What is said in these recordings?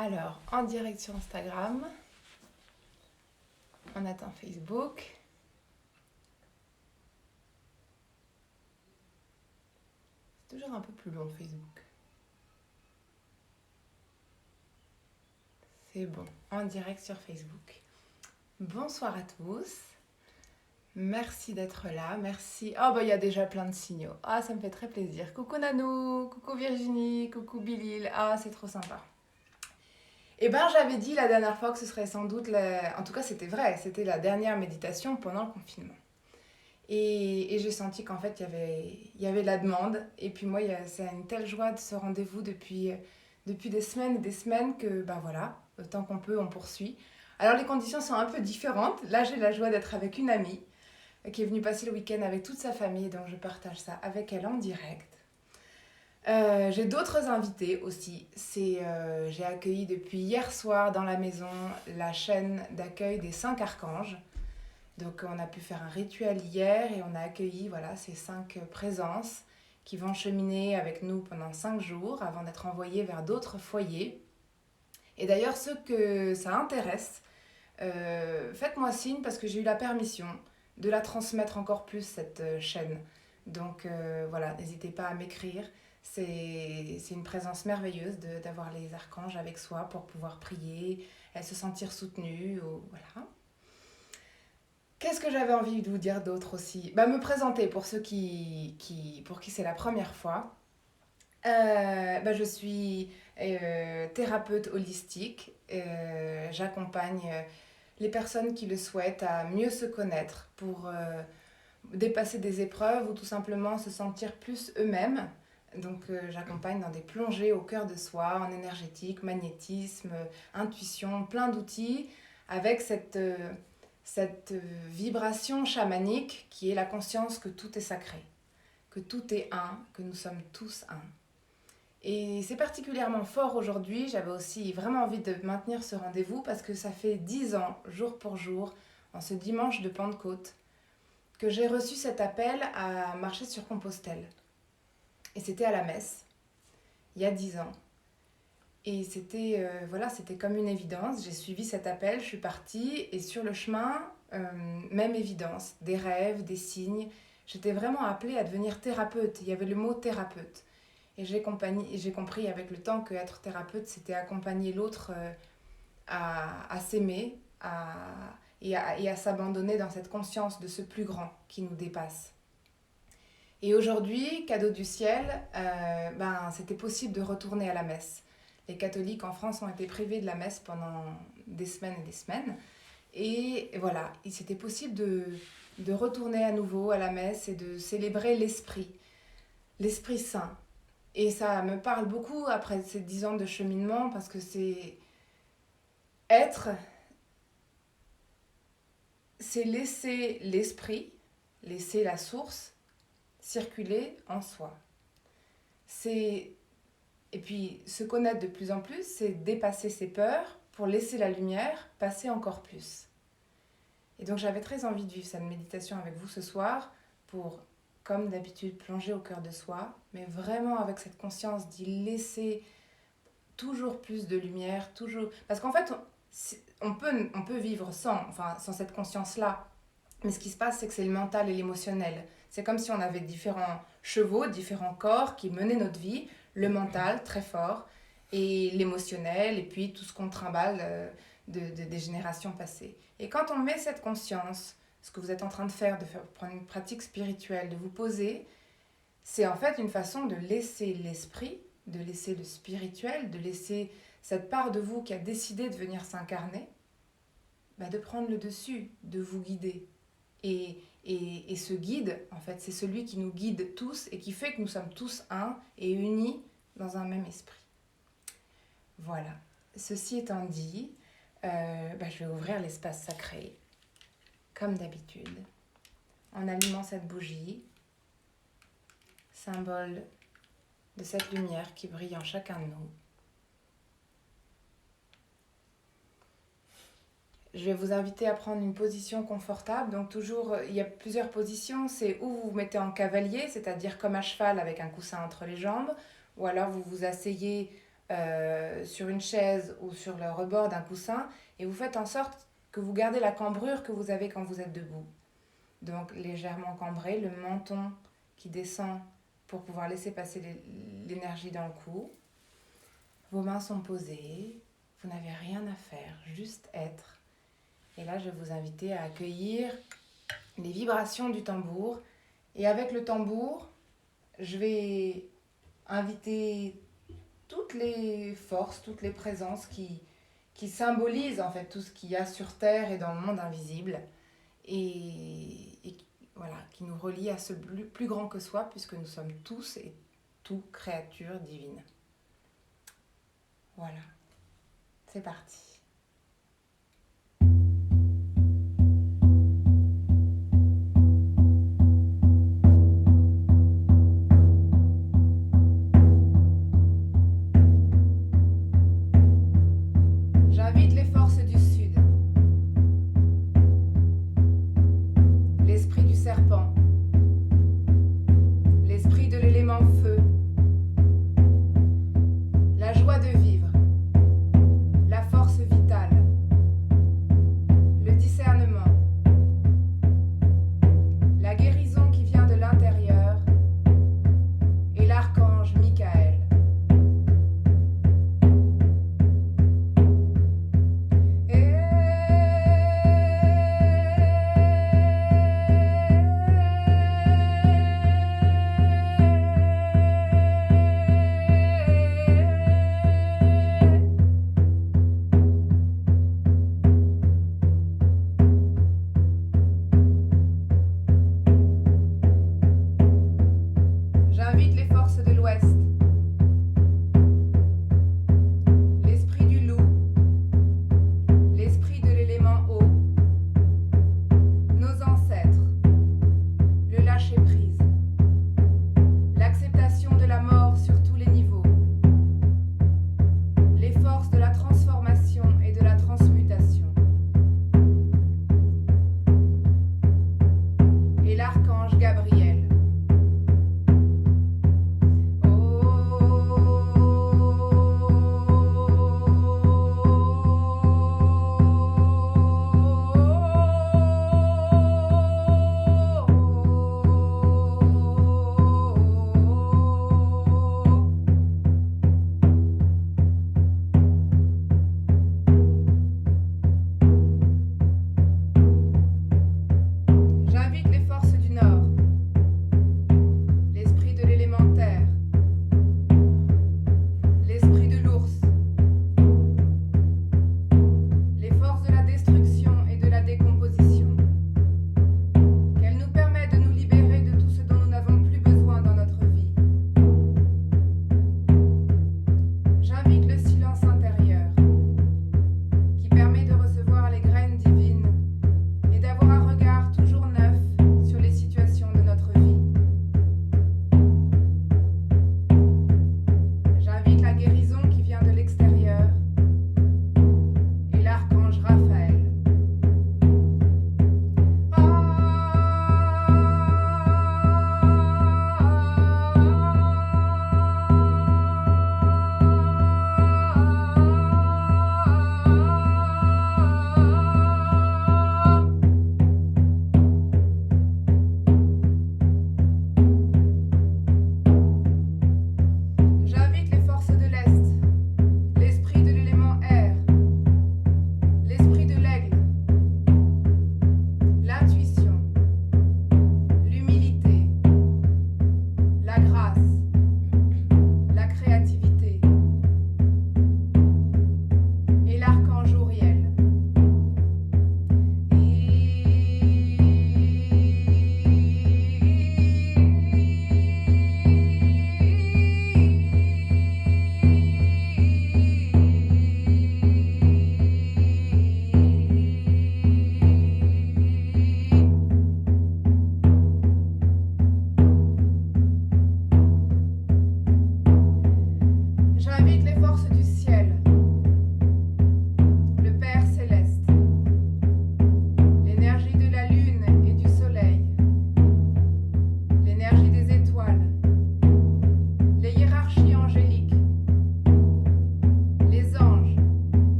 Alors, en direct sur Instagram, on attend Facebook. C'est toujours un peu plus long Facebook. C'est bon, en direct sur Facebook. Bonsoir à tous. Merci d'être là, merci. Oh bah il y a déjà plein de signaux. Ah ça me fait très plaisir. Coucou Nanou, coucou Virginie, coucou Bilil. Ah c'est trop sympa. Eh ben j'avais dit la dernière fois que ce serait sans doute En tout cas c'était vrai, c'était la dernière méditation pendant le confinement. Et j'ai senti qu'en fait il y avait la demande. Et puis moi c'est une telle joie de ce rendez-vous depuis des semaines et des semaines que ben voilà, tant qu'on peut on poursuit. Alors les conditions sont un peu différentes. Là j'ai la joie d'être avec une amie qui est venue passer le week-end avec toute sa famille, donc je partage ça avec elle en direct. J'ai d'autres invités aussi. J'ai accueilli depuis hier soir dans la maison la chaîne d'accueil des 5 archanges. Donc on a pu faire un rituel hier et on a accueilli voilà, ces 5 présences qui vont cheminer avec nous pendant 5 jours avant d'être envoyées vers d'autres foyers. Et d'ailleurs ceux que ça intéresse, faites-moi signe parce que j'ai eu la permission de la transmettre encore plus cette chaîne. Donc voilà, n'hésitez pas à m'écrire. C'est une présence merveilleuse d'avoir les archanges avec soi pour pouvoir prier, se sentir soutenu. Voilà. Qu'est-ce que j'avais envie de vous dire d'autre aussi? Me présenter pour ceux pour qui c'est la première fois. Je suis thérapeute holistique. J'accompagne les personnes qui le souhaitent à mieux se connaître pour dépasser des épreuves ou tout simplement se sentir plus eux-mêmes. Donc j'accompagne dans des plongées au cœur de soi, en énergétique, magnétisme, intuition, plein d'outils avec cette vibration chamanique qui est la conscience que tout est sacré, que tout est un, que nous sommes tous un. Et c'est particulièrement fort aujourd'hui, j'avais aussi vraiment envie de maintenir ce rendez-vous parce que ça fait 10 ans, jour pour jour, en ce dimanche de Pentecôte, que j'ai reçu cet appel à marcher sur Compostelle. Et c'était à la messe, il y a 10 ans. Et c'était comme une évidence, j'ai suivi cet appel, je suis partie et sur le chemin, même évidence, des rêves, des signes. J'étais vraiment appelée à devenir thérapeute, il y avait le mot thérapeute. Et j'ai compris avec le temps qu'être thérapeute, c'était accompagner l'autre à s'aimer et à s'abandonner dans cette conscience de ce plus grand qui nous dépasse. Et aujourd'hui, cadeau du ciel, c'était possible de retourner à la messe. Les catholiques en France ont été privés de la messe pendant des semaines et des semaines. Et voilà, c'était possible de retourner à nouveau à la messe et de célébrer l'Esprit Saint. Et ça me parle beaucoup après ces 10 ans de cheminement parce que c'est laisser l'esprit, laisser la source circuler en soi. Et puis se connaître de plus en plus, c'est dépasser ses peurs pour laisser la lumière passer encore plus. Et donc j'avais très envie de vivre cette méditation avec vous ce soir pour, comme d'habitude, plonger au cœur de soi, mais vraiment avec cette conscience d'y laisser toujours plus de lumière, toujours... Parce qu'en fait, on peut vivre sans cette conscience-là. Mais ce qui se passe, c'est que c'est le mental et l'émotionnel. C'est comme si on avait différents chevaux, différents corps qui menaient notre vie. Le mental, très fort, et l'émotionnel, et puis tout ce qu'on trimballe des générations passées. Et quand on met cette conscience, ce que vous êtes en train de prendre une pratique spirituelle, de vous poser, c'est en fait une façon de laisser l'esprit, de laisser le spirituel, de laisser cette part de vous qui a décidé de venir s'incarner, de prendre le dessus, de vous guider. Et ce guide, en fait, c'est celui qui nous guide tous et qui fait que nous sommes tous un et unis dans un même esprit. Voilà. Ceci étant dit, je vais ouvrir l'espace sacré, comme d'habitude, en allumant cette bougie, symbole de cette lumière qui brille en chacun de nous. Je vais vous inviter à prendre une position confortable. Donc toujours, il y a plusieurs positions. C'est où vous vous mettez en cavalier, c'est-à-dire comme à cheval avec un coussin entre les jambes, ou alors vous vous asseyez sur une chaise ou sur le rebord d'un coussin et vous faites en sorte que vous gardez la cambrure que vous avez quand vous êtes debout. Donc légèrement cambré, le menton qui descend pour pouvoir laisser passer l'énergie dans le cou. Vos mains sont posées, vous n'avez rien à faire, juste être. Et là, je vais vous inviter à accueillir les vibrations du tambour. Et avec le tambour, je vais inviter toutes les forces, toutes les présences qui symbolisent en fait tout ce qu'il y a sur Terre et dans le monde invisible. Et voilà, qui nous relie à ce plus grand que soi, puisque nous sommes tous et toutes créatures divines. Voilà, c'est parti. J'invite les forces du Sud, l'esprit du serpent, l'esprit de l'élément feu, la joie de vivre, la force vitale.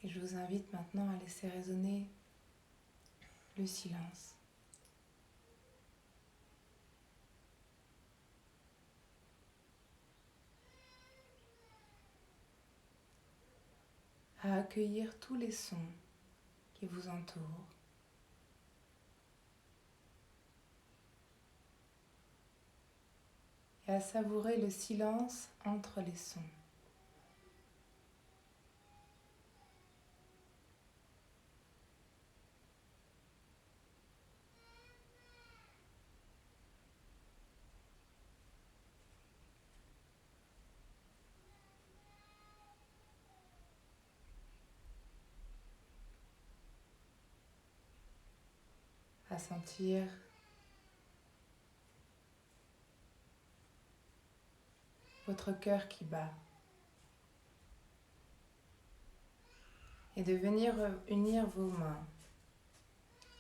Et je vous invite maintenant à laisser résonner le silence. À accueillir tous les sons qui vous entourent. Et à savourer le silence entre les sons. À sentir votre cœur qui bat. Et de venir unir vos mains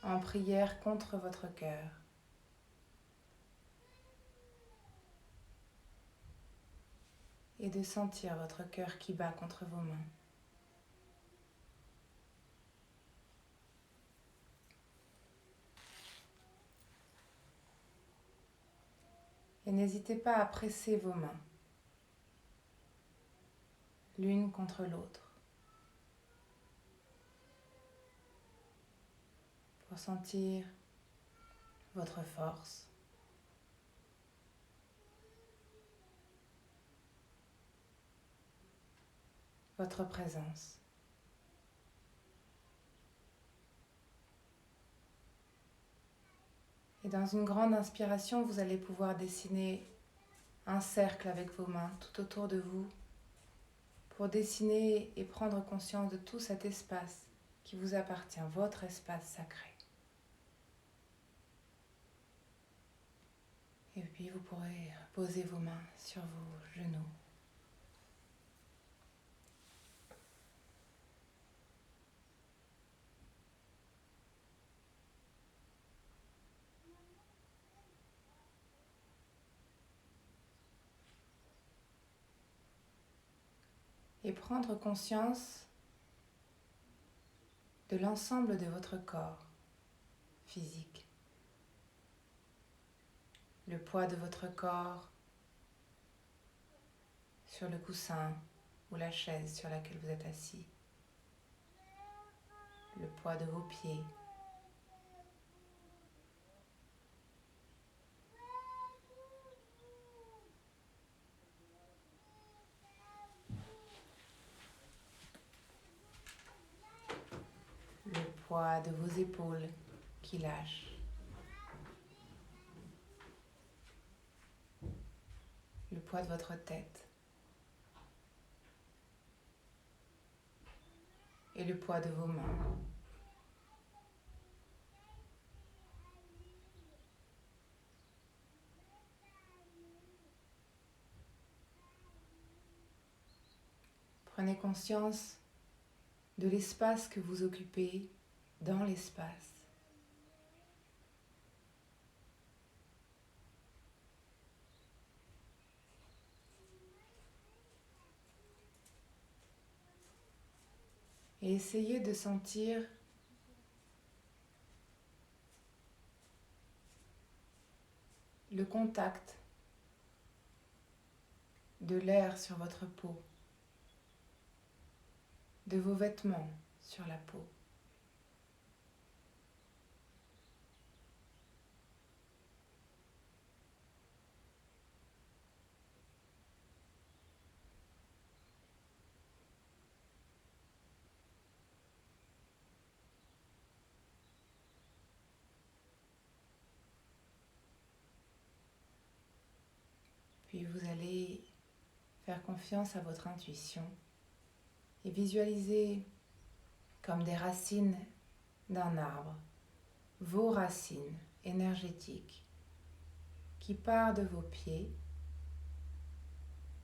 en prière contre votre cœur. Et de sentir votre cœur qui bat contre vos mains. Et n'hésitez pas à presser vos mains, l'une contre l'autre, pour sentir votre force, votre présence. Et dans une grande inspiration, vous allez pouvoir dessiner un cercle avec vos mains tout autour de vous pour dessiner et prendre conscience de tout cet espace qui vous appartient, votre espace sacré. Et puis vous pourrez poser vos mains sur vos genoux. Et prendre conscience de l'ensemble de votre corps physique. Le poids de votre corps sur le coussin ou la chaise sur laquelle vous êtes assis. Le poids de vos pieds. Le poids de vos épaules qui lâchent. Le poids de votre tête. Et le poids de vos mains. Prenez conscience de l'espace que vous occupez dans l'espace. Et essayez de sentir le contact de l'air sur votre peau, de vos vêtements sur la peau. Puis vous allez faire confiance à votre intuition et visualiser comme des racines d'un arbre, vos racines énergétiques qui partent de vos pieds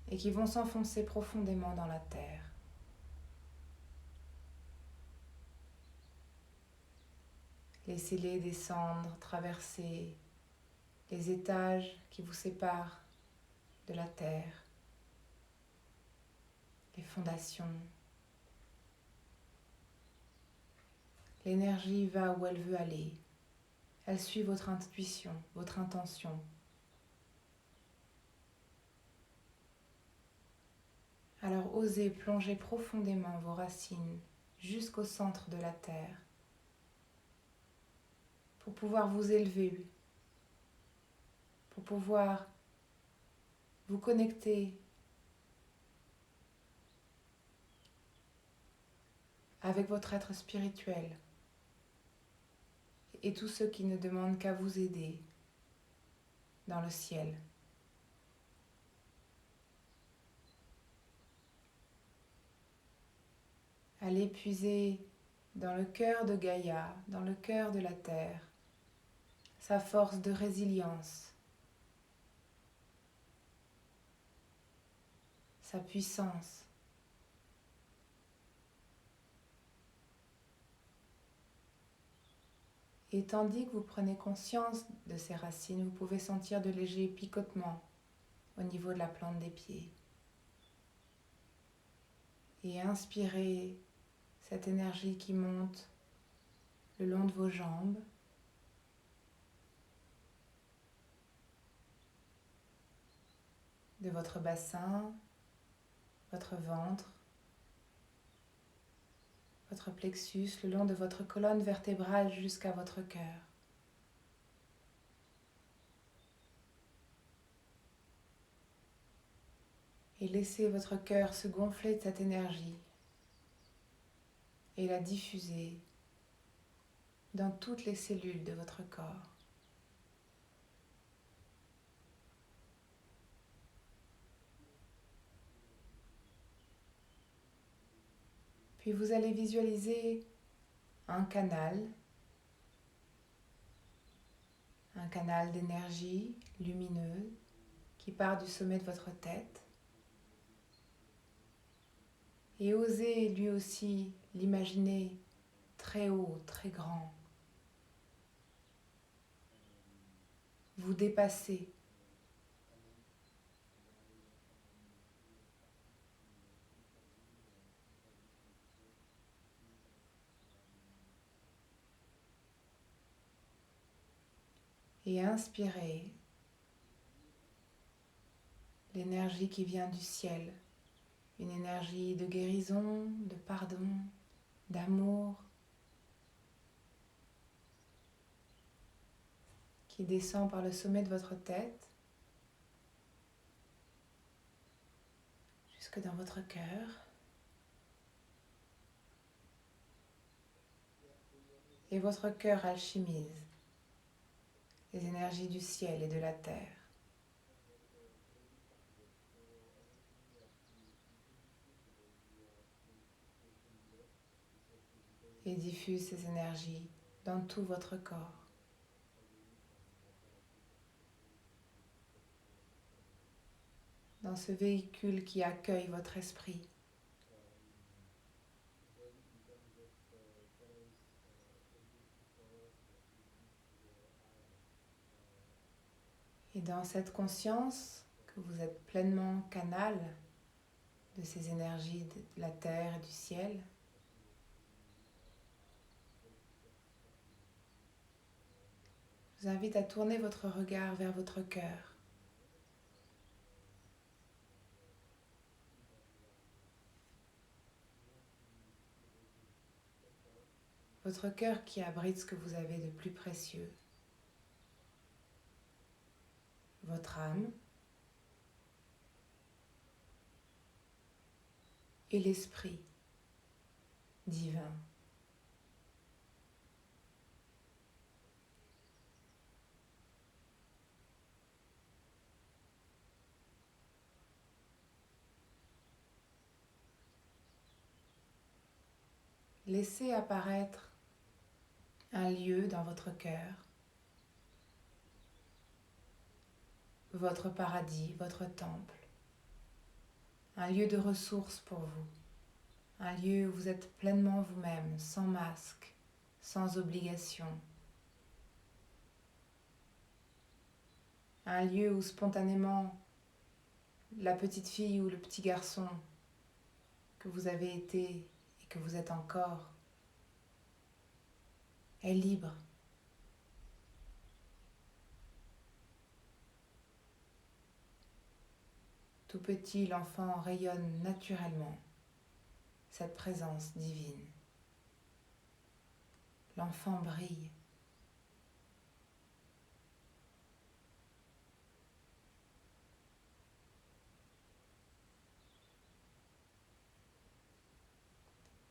et qui vont s'enfoncer profondément dans la terre. Laissez-les descendre, traverser les étages qui vous séparent de la terre, les fondations, L'énergie va où elle veut aller. Elle suit votre intuition, votre intention. Alors osez plonger profondément vos racines jusqu'au centre de la terre pour pouvoir vous élever, pour pouvoir vous connecter avec votre être spirituel et tous ceux qui ne demandent qu'à vous aider dans le ciel. Allez puiser dans le cœur de Gaïa, dans le cœur de la terre, sa force de résilience, sa puissance. Et tandis que vous prenez conscience de ces racines, vous pouvez sentir de légers picotements au niveau de la plante des pieds. Et inspirez cette énergie qui monte le long de vos jambes, de votre bassin, votre ventre, votre plexus, le long de votre colonne vertébrale jusqu'à votre cœur. Et laissez votre cœur se gonfler de cette énergie et la diffuser dans toutes les cellules de votre corps. Puis vous allez visualiser un canal d'énergie lumineuse qui part du sommet de votre tête. Et osez lui aussi l'imaginer très haut, très grand. Vous dépasser. Et inspirez l'énergie qui vient du ciel. Une énergie de guérison, de pardon, d'amour, qui descend par le sommet de votre tête jusque dans votre cœur. Et votre cœur alchimise les énergies du ciel et de la terre. Et diffuse ces énergies dans tout votre corps. Dans ce véhicule qui accueille votre esprit. Et dans cette conscience que vous êtes pleinement canal de ces énergies de la terre et du ciel, je vous invite à tourner votre regard vers votre cœur. Votre cœur qui abrite ce que vous avez de plus précieux. Votre âme et l'esprit divin. Laissez apparaître un lieu dans votre cœur, votre paradis, votre temple, un lieu de ressources pour vous, un lieu où vous êtes pleinement vous-même, sans masque, sans obligation, un lieu où spontanément la petite fille ou le petit garçon que vous avez été et que vous êtes encore est libre. Tout petit, l'enfant rayonne naturellement cette présence divine. L'enfant brille.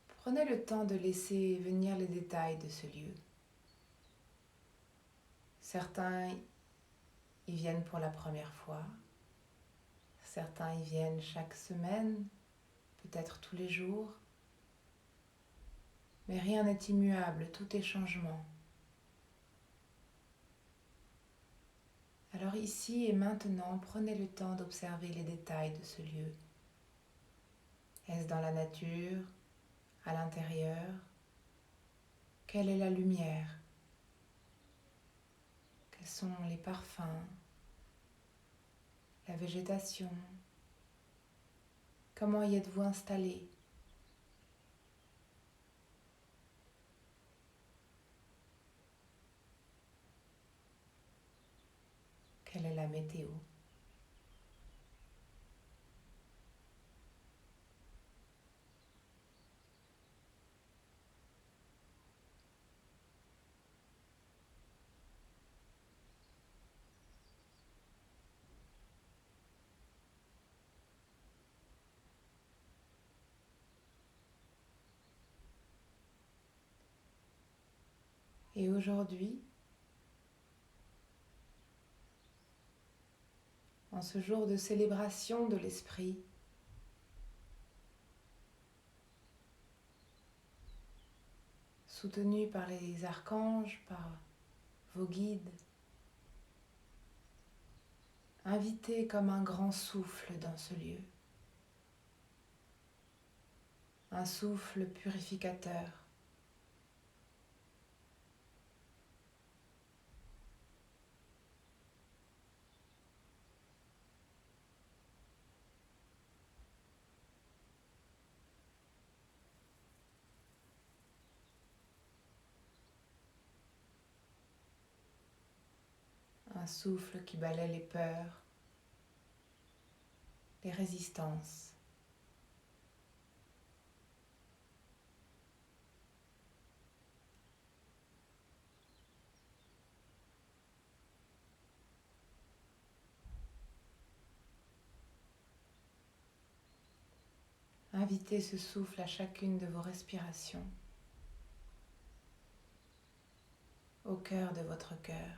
Prenez le temps de laisser venir les détails de ce lieu. Certains y viennent pour la première fois. Certains y viennent chaque semaine, peut-être tous les jours. Mais rien n'est immuable, tout est changement. Alors ici et maintenant, prenez le temps d'observer les détails de ce lieu. Est-ce dans la nature, à l'intérieur? Quelle est la lumière? Quels sont les parfums? La végétation? Comment y êtes-vous installé? Quelle est la météo? Et aujourd'hui, en ce jour de célébration de l'esprit, soutenu par les archanges, par vos guides, invitez comme un grand souffle dans ce lieu, un souffle purificateur. Un souffle qui balaie les peurs, les résistances. Invitez ce souffle à chacune de vos respirations, au cœur de votre cœur.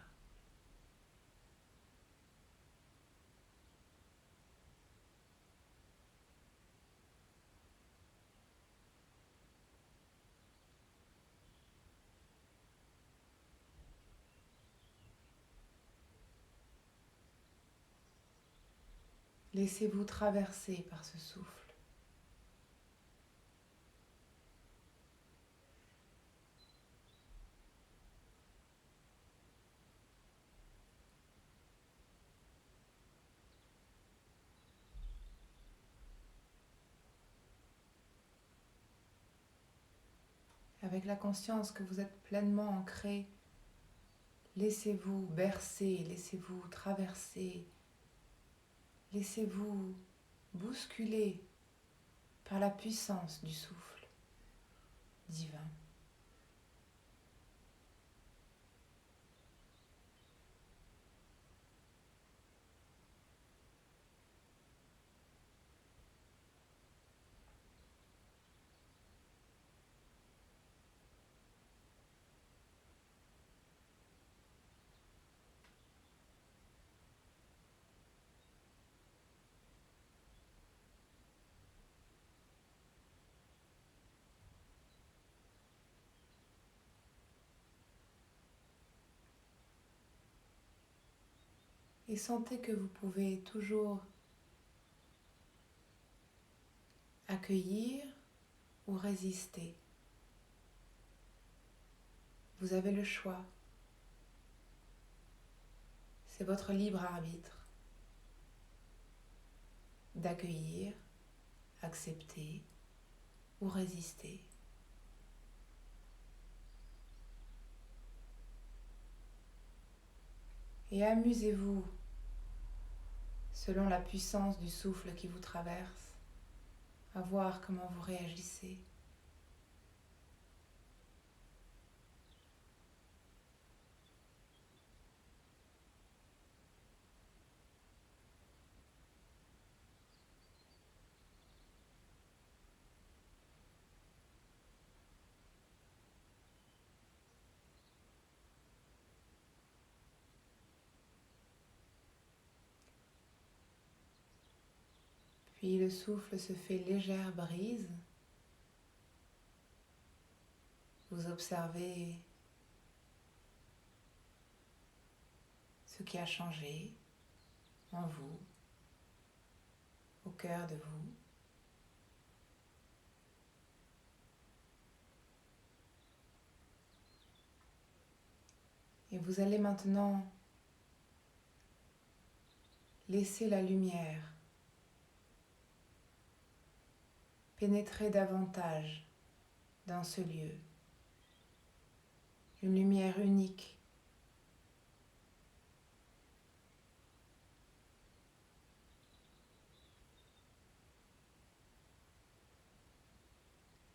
Laissez-vous traverser par ce souffle. Avec la conscience que vous êtes pleinement ancré, laissez-vous bercer, laissez-vous traverser, laissez-vous bousculer par la puissance du souffle divin. Et sentez que vous pouvez toujours accueillir ou résister. Vous avez le choix. C'est votre libre arbitre d'accueillir, accepter ou résister. et amusez-vous selon la puissance du souffle qui vous traverse, à voir comment vous réagissez. Puis le souffle se fait légère brise. Vous observez ce qui a changé en vous, au cœur de vous. Et vous allez maintenant laisser la lumière pénétrer davantage dans ce lieu. Une lumière unique.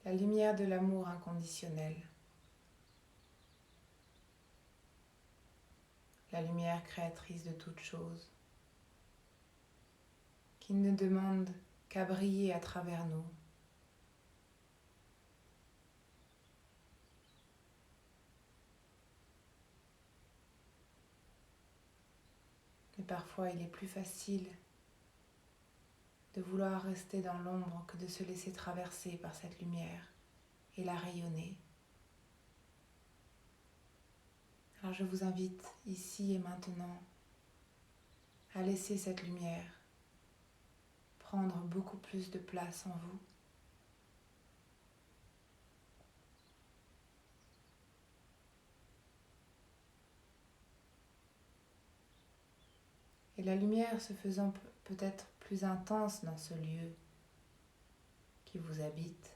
La lumière de l'amour inconditionnel. La lumière créatrice de toutes choses, qui ne demande qu'à briller à travers nous. Mais parfois il est plus facile de vouloir rester dans l'ombre que de se laisser traverser par cette lumière et la rayonner. Alors je vous invite ici et maintenant à laisser cette lumière prendre beaucoup plus de place en vous. Et la lumière se faisant peut-être plus intense dans ce lieu qui vous habite,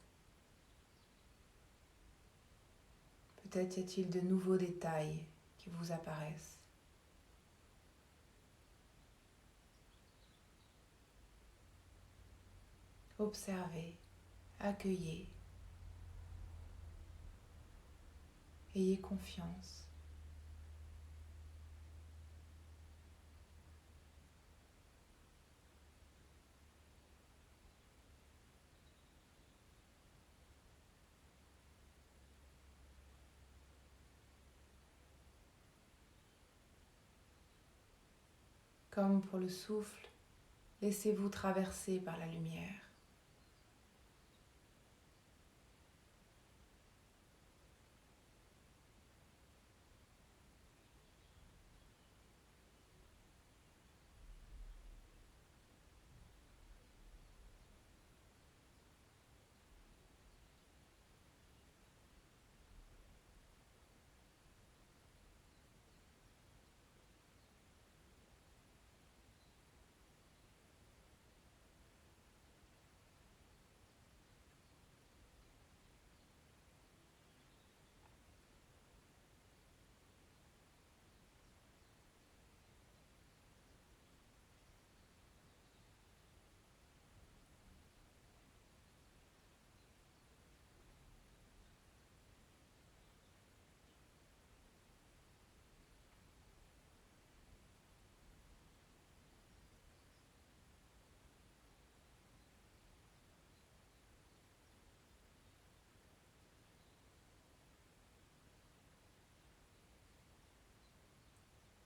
peut-être y a-t-il de nouveaux détails qui vous apparaissent. Observez, accueillez, ayez confiance. Comme pour le souffle, laissez-vous traverser par la lumière.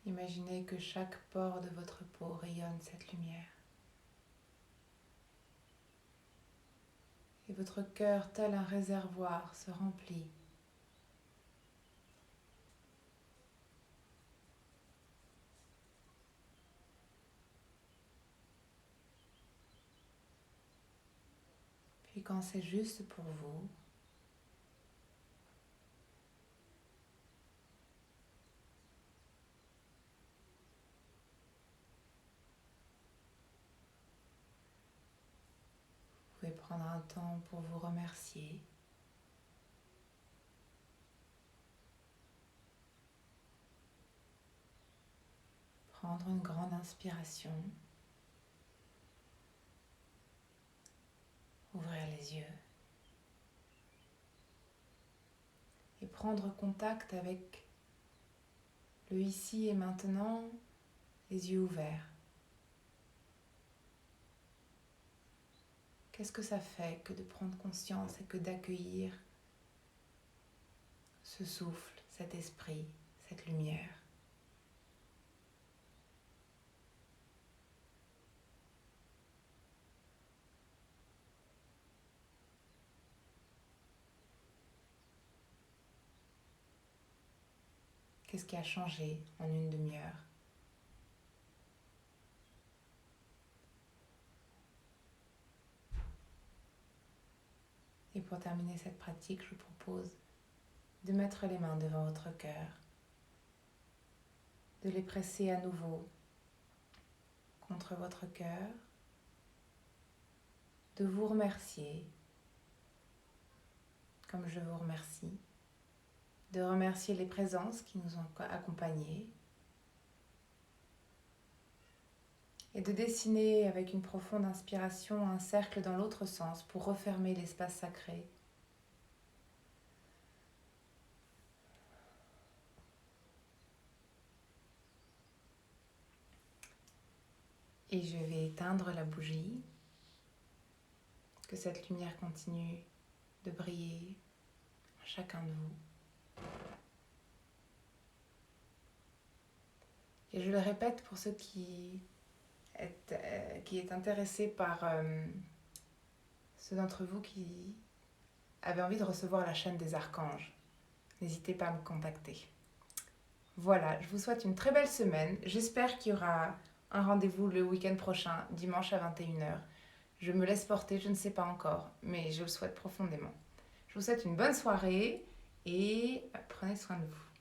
Imaginez que chaque pore de votre peau rayonne cette lumière. Et votre cœur, tel un réservoir, se remplit. Puis quand c'est juste pour vous, vous pouvez prendre un temps pour vous remercier. prendre une grande inspiration. Ouvrir les yeux. Et prendre contact avec le ici et maintenant, les yeux ouverts. Qu'est-ce que ça fait que de prendre conscience et que d'accueillir ce souffle, cet esprit, cette lumière? Qu'est-ce qui a changé en une demi-heure? Et pour terminer cette pratique, je vous propose de mettre les mains devant votre cœur, de les presser à nouveau contre votre cœur, de vous remercier, comme je vous remercie, de remercier les présences qui nous ont accompagnés et de dessiner avec une profonde inspiration un cercle dans l'autre sens pour refermer l'espace sacré. Et je vais éteindre la bougie, que cette lumière continue de briller en chacun de vous. Et je le répète pour ceux qui est intéressé par ceux d'entre vous qui avaient envie de recevoir la chaîne des archanges. N'hésitez pas à me contacter. Voilà, je vous souhaite une très belle semaine. J'espère qu'il y aura un rendez-vous le week-end prochain, dimanche à 21h. Je me laisse porter, je ne sais pas encore, mais je le souhaite profondément. Je vous souhaite une bonne soirée et prenez soin de vous.